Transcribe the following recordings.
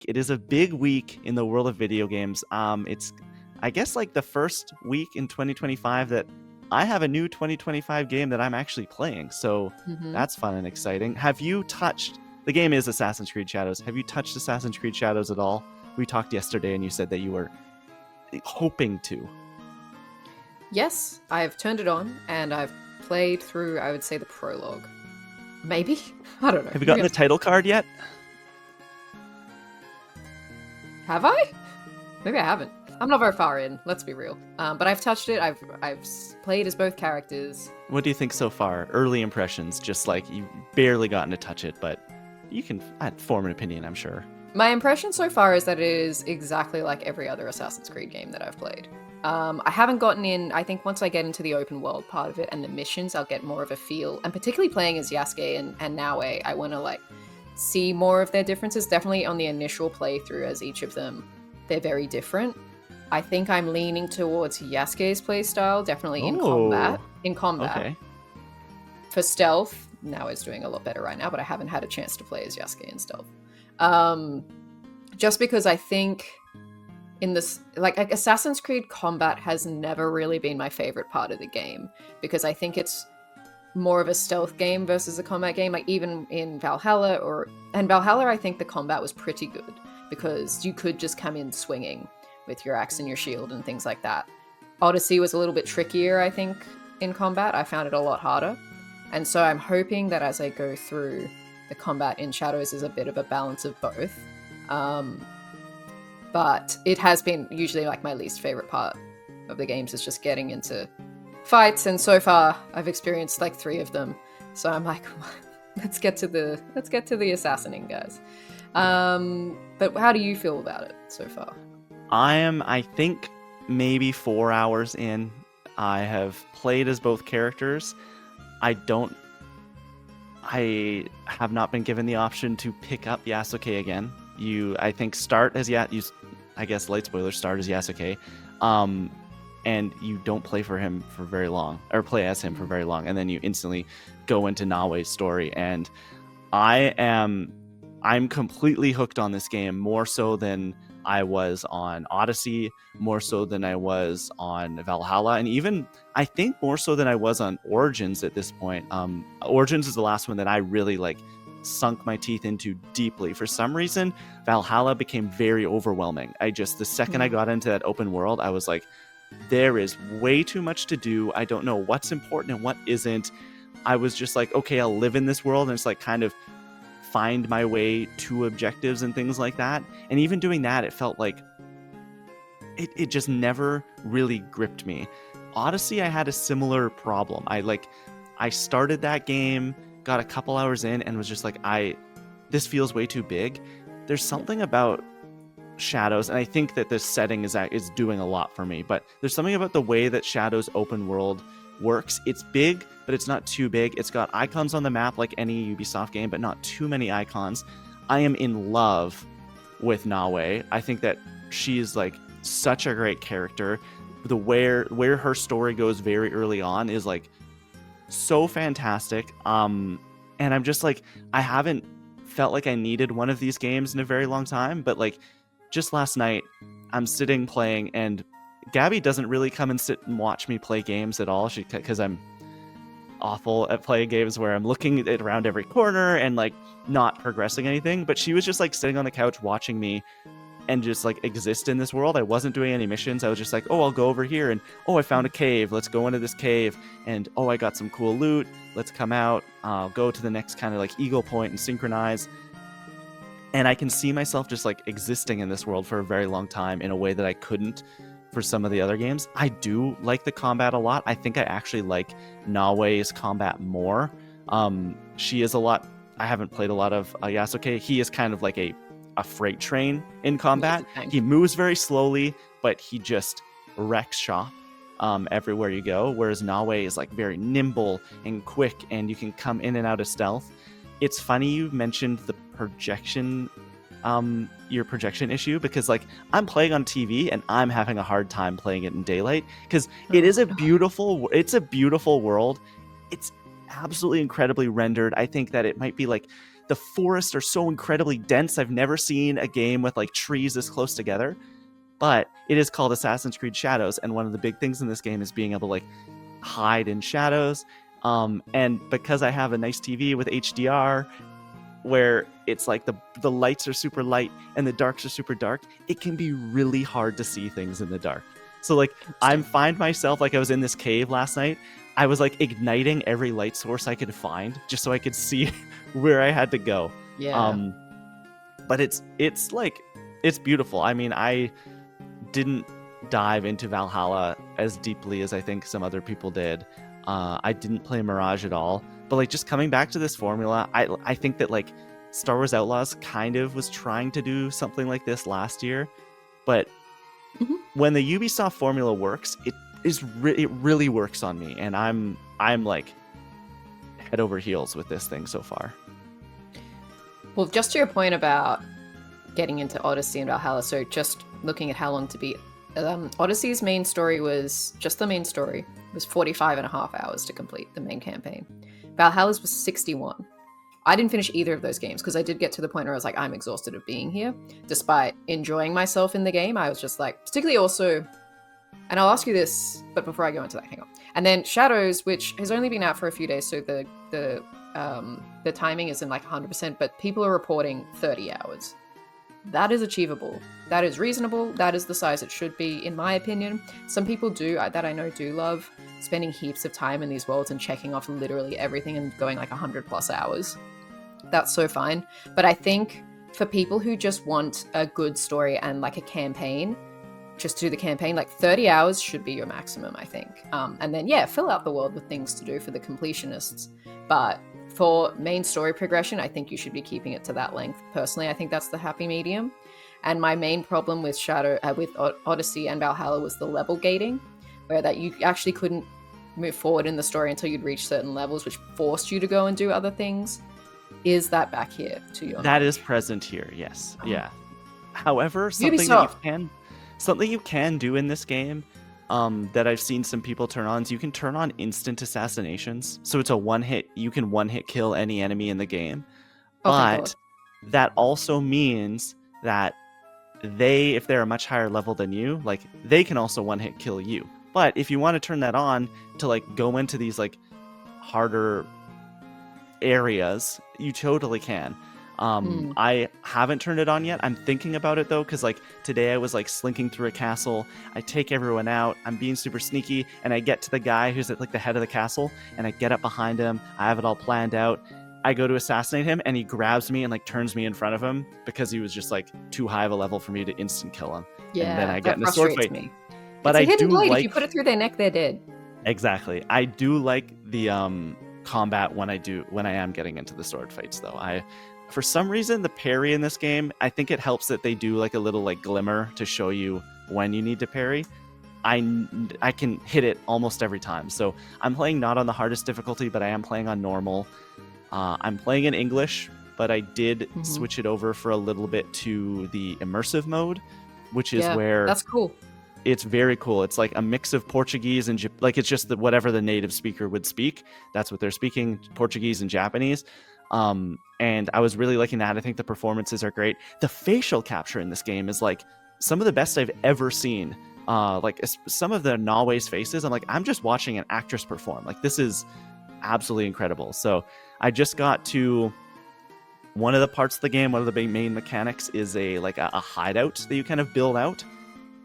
It is a big week in the world of video games. It's, I guess, like the first week in 2025 that I have a new 2025 game that I'm actually playing. So Hmm. that's fun and exciting. Have you touched? The game is Assassin's Creed Shadows. Have you touched Assassin's Creed Shadows at all? We talked yesterday, and you said that you were hoping to. Yes, I've turned it on and I've played through, I would say, the prologue. Maybe? I don't know. Have you Maybe gotten I'm. the title card yet? Have I? Maybe I haven't. I'm not very far in, let's be real. But I've touched it, I've played as both characters. What do you think so far? Early impressions, just like you barely gotten to touch it, but you can form an opinion, I'm sure. My impression so far is that it is exactly like every other Assassin's Creed game that I've played. I haven't gotten in. I think once I get into the open world part of it and the missions, I'll get more of a feel. And particularly playing as Yasuke and Naue, I want to like see more of their differences. Definitely on the initial playthrough, as each of them, they're very different. I think I'm leaning towards Yasuke's playstyle, definitely in combat. Oh, In combat, okay. for stealth, Naue's doing a lot better right now, but I haven't had a chance to play as Yasuke in stealth. Um, just because I think in this, like Assassin's Creed combat has never really been my favorite part of the game because I think it's more of a stealth game versus a combat game. Like even in Valhalla and Valhalla, I think the combat was pretty good because you could just come in swinging with your axe and your shield and things like that. Odyssey was a little bit trickier, I think, in combat. I found it a lot harder. And so I'm hoping that as I go through the combat in Shadows is a bit of a balance of both. Um, but it has been usually like my least favorite part of the games is just getting into fights, and so far I've experienced like 3 of them. So I'm like, let's get to the assassinating, guys. But how do you feel about it so far? I think, maybe 4 hours in. I have played as both characters. I don't. I have not been given the option to pick up Yasuke again. I think, start as I guess, light spoiler, start as Yasuke. Um, and you don't play for him for very long, or play as him for very long, and then you instantly go into Naue's story. And I'm completely hooked on this game, more so than I was on Odyssey, more so than I was on Valhalla, and even I think more so than I was on Origins at this point. Origins is the last one that I really like sunk my teeth into deeply. For some reason, Valhalla became very overwhelming. The second I got into that open world, I was like, there is way too much to do. I don't know what's important and what isn't. I was just like, okay, I'll live in this world and it's like kind of find my way to objectives and things like that. And even doing that, it felt like it just never really gripped me. Odyssey, I had a similar problem. I started that game, got a couple hours in, and was just like, this feels way too big. There's something about Shadows, and I think that this setting is doing a lot for me, but there's something about the way that Shadows open world works. It's big, but it's not too big. It's got icons on the map like any Ubisoft game, but not too many icons. I am in love with Naue. I think that she is like such a great character. The where her story goes very early on is like so fantastic. And I'm just like, I haven't felt like I needed one of these games in a very long time, but like just last night I'm sitting playing, and Gabby doesn't really come and sit and watch me play games at all, because I'm awful at playing games where I'm looking around every corner and like not progressing anything. But she was just like sitting on the couch watching me and just like exist in this world. I wasn't doing any missions. I was just like, oh, I'll go over here, and oh, I found a cave. Let's go into this cave, and oh, I got some cool loot. Let's come out. I'll go to the next kind of like Eagle Point and synchronize. And I can see myself just like existing in this world for a very long time in a way that I couldn't for some of the other games. I do like the combat a lot. I think I actually like Naue's combat more. She is a lot. I haven't played a lot of Yasuke. He is kind of like a freight train in combat. He moves very slowly, but he just wrecks shop everywhere you go. Whereas Naue is like very nimble and quick, and you can come in and out of stealth. It's funny you mentioned the projection, your projection issue, because like I'm playing on TV and I'm having a hard time playing it in daylight, because it's a beautiful world. It's absolutely incredibly rendered. I think that it might be like the forests are so incredibly dense. I've never seen a game with like trees this close together. But it is called Assassin's Creed Shadows, and one of the big things in this game is being able to like hide in shadows. And because I have a nice TV with HDR, where it's like the lights are super light and the darks are super dark, it can be really hard to see things in the dark. So like I find myself, like I was in this cave last night, I was like igniting every light source I could find just so I could see where I had to go. Yeah. But it's like it's beautiful. I mean, I didn't dive into Valhalla as deeply as I think some other people did. I didn't play Mirage at all, but like just coming back to this formula, I think that like Star Wars Outlaws kind of was trying to do something like this last year, but when the Ubisoft formula works, it really works on me, and I'm like head over heels with this thing so far. Well, just to your point about getting into Odyssey and Valhalla, so just looking at how long to beat, Odyssey's main story was, just the main story, was 45 and a half hours to complete the main campaign. Valhalla's was 61. I didn't finish either of those games because I did get to the point where I was like, I'm exhausted of being here. Despite enjoying myself in the game, I was just like, particularly also, and I'll ask you this, but before I go into that, hang on. And then Shadows, which has only been out for a few days, so the timing isn't like 100%, but people are reporting 30 hours. That is achievable. That is reasonable. That is the size it should be, in my opinion. Some people that I know do love spending heaps of time in these worlds and checking off literally everything and going like 100 plus hours. That's so fine. But I think for people who just want a good story and like a campaign, just to do the campaign, like 30 hours should be your maximum, I think. And then, yeah, fill out the world with things to do for the completionists. But for main story progression, I think you should be keeping it to that length. Personally, I think that's the happy medium. And my main problem with with Odyssey and Valhalla was the level gating, where that you actually couldn't move forward in the story until you'd reach certain levels, which forced you to go and do other things. Is that back here to your That is present here, yes. Yeah. However, something you can do in this game that I've seen some people turn on is you can turn on instant assassinations. So it's a you can one-hit kill any enemy in the game. But that also means that if they're a much higher level than you, like they can also one-hit kill you. But if you want to turn that on to like go into these like harder areas, you totally can. I haven't turned it on yet. I'm thinking about it though, because like today I was like slinking through a castle. I take everyone out. I'm being super sneaky, and I get to the guy who's at like the head of the castle, and I get up behind him. I have it all planned out. I go to assassinate him, and he grabs me and like turns me in front of him because he was just like too high of a level for me to instant kill him. Yeah, and then I get in a sword fight. Me. But it's a hidden blade. If you put it through their neck, they're dead. Exactly. I do like the combat when I am getting into the sword fights though. For some reason, the parry in this game, I think it helps that they do like a little like glimmer to show you when you need to parry. I can hit it almost every time. So I'm playing not on the hardest difficulty, but I am playing on normal. I'm playing in English, but I did switch it over for a little bit to the immersive mode, which is where that's cool. It's very cool. It's like a mix of Portuguese and like it's just whatever the native speaker would speak. That's what they're speaking, Portuguese and Japanese. And I was really liking that. I think the performances are great. The facial capture in this game is like some of the best I've ever seen. Like some of the Nawe's faces, I'm like, I'm just watching an actress perform. Like this is absolutely incredible. So I just got to one of the parts of the game. One of the big main mechanics is a hideout that you kind of build out.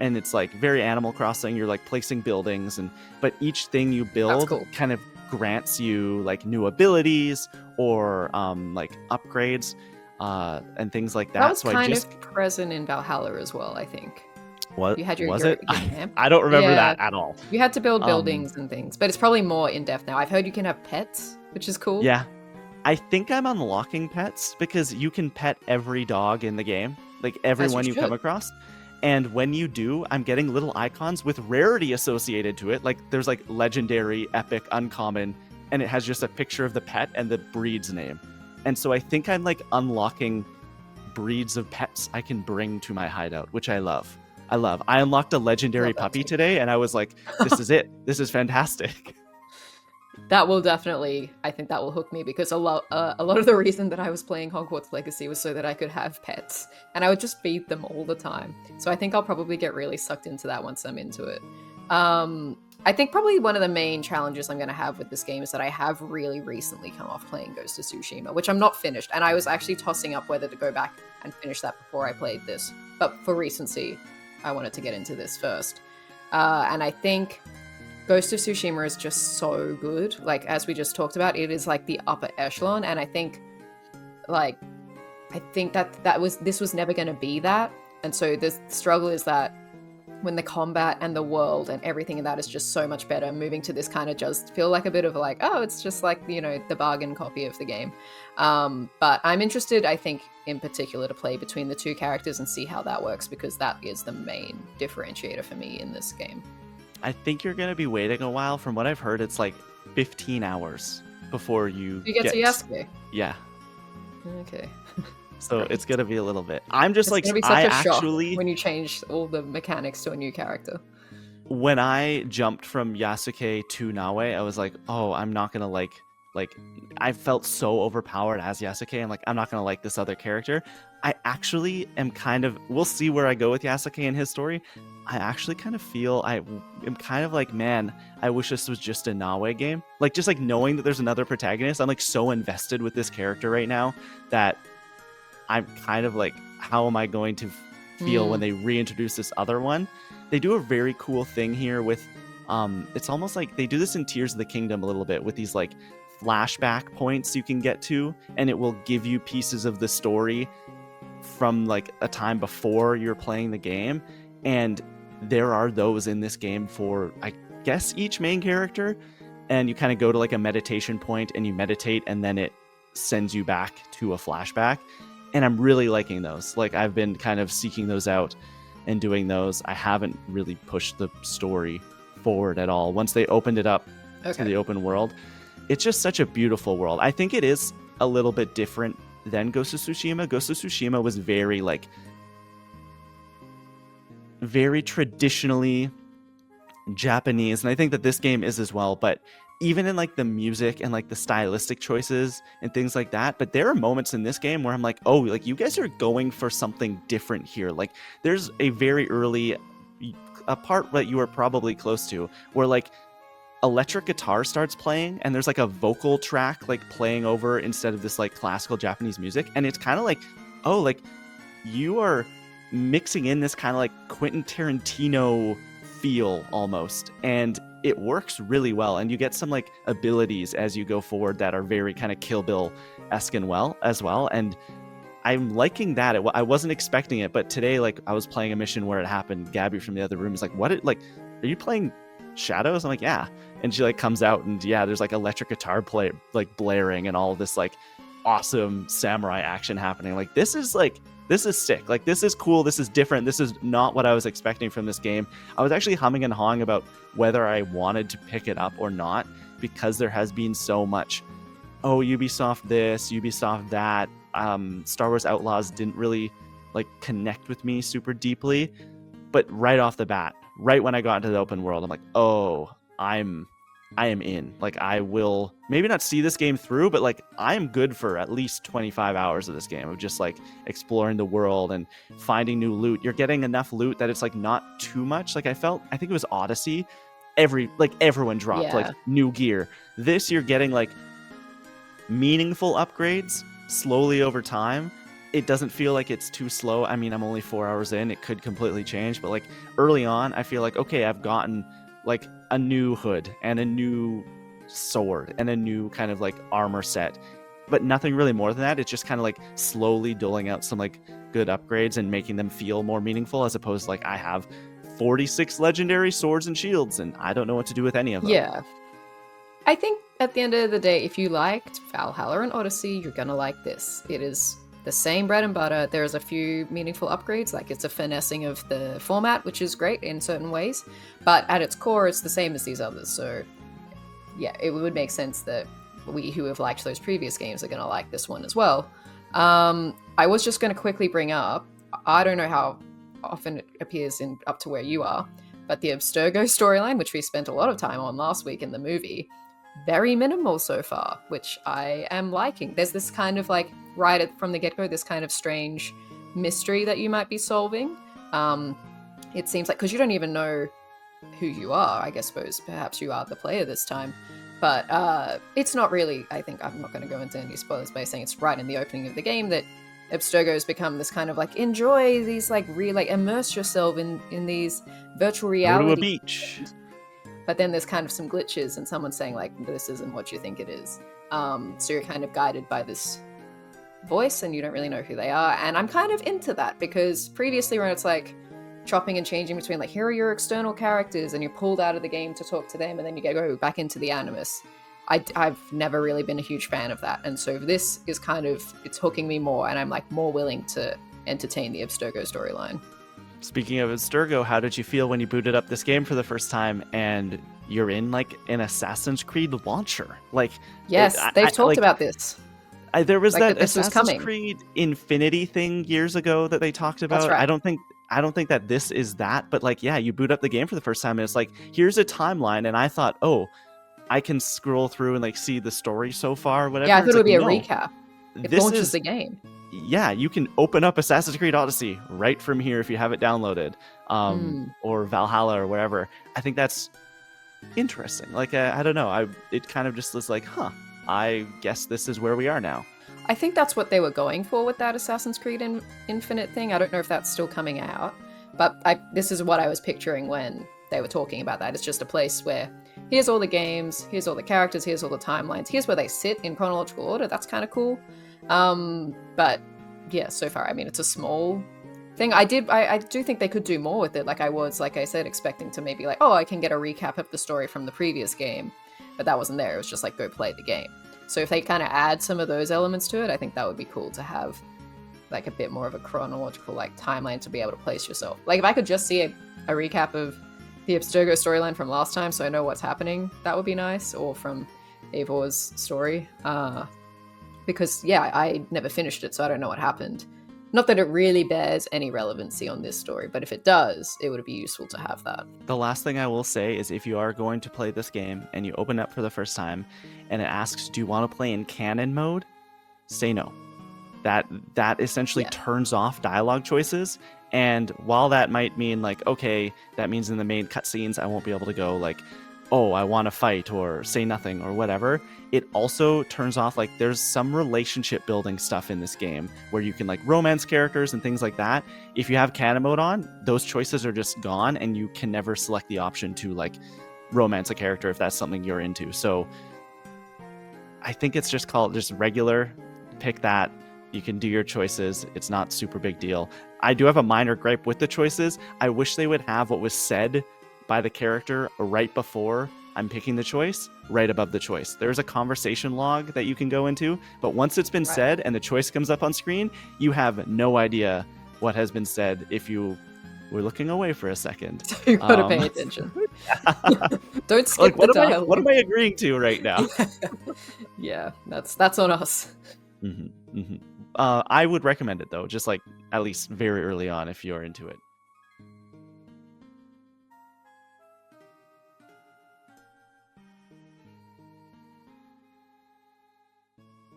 And it's like very Animal Crossing. You're like placing buildings, but each thing you build kind of grants you like new abilities or like upgrades and things like that. That was kind of present in Valhalla as well, I think. What you had your camp. I don't remember that at all. You had to build buildings and things, but it's probably more in depth now. I've heard you can have pets, which is cool. Yeah, I think I'm unlocking pets because you can pet every dog in the game, like everyone you come across. And when you do, I'm getting little icons with rarity associated to it. Like there's like legendary, epic, uncommon, and it has just a picture of the pet and the breed's name. And so I think I'm like unlocking breeds of pets I can bring to my hideout, which I love. I unlocked a legendary puppy today, and I was like, this is it. This is fantastic. That will definitely, I think that will hook me, because a lot of the reason that I was playing Hogwarts Legacy was so that I could have pets, and I would just feed them all the time. So I think I'll probably get really sucked into that once I'm into it. I think probably one of the main challenges I'm going to have with this game is that I have really recently come off playing Ghost of Tsushima, which I'm not finished, and I was actually tossing up whether to go back and finish that before I played this. But for recency, I wanted to get into this first. And I think Ghost of Tsushima is just so good. Like, as we just talked about, it is like the upper echelon, and I think like this was never going to be that. And so the struggle is that when the combat and the world and everything in that is just so much better, moving to this kind of just feel like a bit of like, oh, it's just like, you know, the bargain copy of the game. But I'm interested, I think, in particular, to play between the two characters and see how that works, because that is the main differentiator for me in this game. I think you're going to be waiting a while. From what I've heard, it's like 15 hours before you get to Yasuke. Yeah. Okay. So it's going to be a little bit. I'm just it's like, gonna be such I a shock actually, when you change all the mechanics to a new character. when I jumped from Yasuke to Nawe, I was like, oh, I'm not going to like, I felt so overpowered as Yasuke. I'm like, I'm not going to like this other character. I actually am kind of, we'll see where I go with Yasuke and his story. I actually kind of feel, I am kind of like, man, I wish this was just a Nawe game. Like, just like knowing that there's another protagonist, I'm like so invested with this character right now that I'm kind of like, how am I going to feel when they reintroduce this other one? They do a very cool thing here with, it's almost like they do this in Tears of the Kingdom a little bit with these like flashback points you can get to, and it will give you pieces of the story from like a time before you're playing the game. And there are those in this game for, I guess, each main character. And you kind of go to like a meditation point and you meditate, and then it sends you back to a flashback. And I'm really liking those. Like, I've been kind of seeking those out and doing those. I haven't really pushed the story forward at all. Once they opened it up to the open world, it's just such a beautiful world. I think it is a little bit different than Ghost of Tsushima. Ghost of Tsushima was very like, very traditionally Japanese, and I think that this game is as well, but even in like the music and like the stylistic choices and things like that. But there are moments in this game where I'm like, oh, like you guys are going for something different here. Like, there's a very early, a part that you are probably close to, where like electric guitar starts playing and there's like a vocal track like playing over instead of this like classical Japanese music. And it's kind of like, oh, like you are mixing in this kind of like Quentin Tarantino feel almost, and it works really well. And you get some like abilities as you go forward that are very kind of Kill Bill-esque and well as well. And I'm liking that. I wasn't expecting it, but today, like, I was playing a mission where it happened. Gabby from the other room is like, like, are you playing Shadows? I'm like, yeah. And she like comes out, and yeah, there's like electric guitar play like blaring and all of this like awesome samurai action happening. Like, this is sick. Like, this is cool. This is different. This is not what I was expecting from this game. I was actually humming and hawing about whether I wanted to pick it up or not, because there has been so much, oh, Ubisoft this, Ubisoft that. Star Wars Outlaws didn't really like connect with me super deeply, but right off the bat, right when I got into the open world, I'm like, oh, I am in. Like, I will maybe not see this game through, but like I'm good for at least 25 hours of this game of just like exploring the world and finding new loot. You're getting enough loot that it's like not too much. Like, I think it was Odyssey, everyone dropped like new gear. This, you're getting like meaningful upgrades slowly over time. It doesn't feel like it's too slow. I mean, I'm only 4 hours in. It could completely change, but like early on, I feel like, okay, I've gotten like a new hood and a new sword and a new kind of like armor set, but nothing really more than that. It's just kind of like slowly doling out some like good upgrades and making them feel more meaningful, as opposed to like I have 46 legendary swords and shields and I don't know what to do with any of them. Yeah. I think at the end of the day, if you liked Valhalla and Odyssey, you're gonna like this. It is the same bread and butter. There's a few meaningful upgrades, like it's a finessing of the format, which is great in certain ways, but at its core, it's the same as these others. So yeah, it would make sense that we who have liked those previous games are gonna like this one as well. I was just gonna quickly bring up, I don't know how often it appears in up to where you are, but the Abstergo storyline, which we spent a lot of time on last week in the movie, very minimal so far, which I am liking. There's this kind of like from the get-go, this kind of strange mystery that you might be solving. It seems like, because you don't even know who you are, I guess, suppose perhaps you are the player this time. But it's not really, I think, I'm not going to go into any spoilers by saying it's right in the opening of the game that Abstergo's become this kind of like, enjoy these like immerse yourself in these virtual reality. Go to a beach. But then there's kind of some glitches and someone saying like, this isn't what you think it is. So you're kind of guided by this voice and you don't really know who they are. And I'm kind of into that, because previously when it's like chopping and changing between like, here are your external characters and you're pulled out of the game to talk to them and then you go back into the Animus, I've never really been a huge fan of that. And so this is kind of, it's hooking me more and I'm like more willing to entertain the Abstergo storyline. Speaking of Abstergo, how did you feel when you booted up this game for the first time and you're in like an Assassin's Creed launcher? Like, yes, they've talked about this. There was like that Assassin's Creed Infinity thing years ago that they talked about. That's right. I don't think that this is that, but like, yeah, you boot up the game for the first time and it's like, here's a timeline, and I thought, oh, I can scroll through and like see the story so far, whatever. Yeah, I thought it would be a recap. It launches the game. Yeah, you can open up Assassin's Creed Odyssey right from here if you have it downloaded, or Valhalla or wherever. I think that's interesting. Like, I don't know. It kind of just was like, I guess this is where we are now. I think that's what they were going for with that Assassin's Creed Infinite thing. I don't know if that's still coming out, but this is what I was picturing when they were talking about that. It's just a place where here's all the games, here's all the characters, here's all the timelines, here's where they sit in chronological order. That's kind of cool. But yeah, so far, I mean, it's a small thing. I do think they could do more with it. Like I said, expecting to maybe like, oh, I can get a recap of the story from the previous game, but that wasn't there. It was just like, go play the game. So if they kind of add some of those elements to it, I think that would be cool to have like a bit more of a chronological like timeline to be able to place yourself. Like if I could just see a recap of the Abstergo storyline from last time, so I know what's happening, that would be nice. Or from Eivor's story. Because yeah, I never finished it, so I don't know what happened. Not that it really bears any relevancy on this story, but if it does, it would be useful to have that. The last thing I will say is if you are going to play this game and you open up for the first time and it asks, do you want to play in canon mode? Say no. That essentially turns off dialogue choices. And while that might mean like, okay, that means in the main cutscenes I won't be able to go like, oh, I want to fight or say nothing or whatever, it also turns off, like, there's some relationship building stuff in this game where you can like romance characters and things like that. If you have canon mode on, those choices are just gone and you can never select the option to like romance a character if that's something you're into. So I think it's just called just regular, pick that. You can do your choices. It's not super big deal. I do have a minor gripe with the choices. I wish they would have what was said by the character right before I'm picking the choice, right above the choice. There's a conversation log that you can go into, but once it's been said and the choice comes up on screen, you have no idea what has been said if you were looking away for a second. So you gotta pay attention. Don't skip like, the dialogue. What am I agreeing to right now? Yeah, that's on us. I would recommend it though, just like at least very early on if you're into it.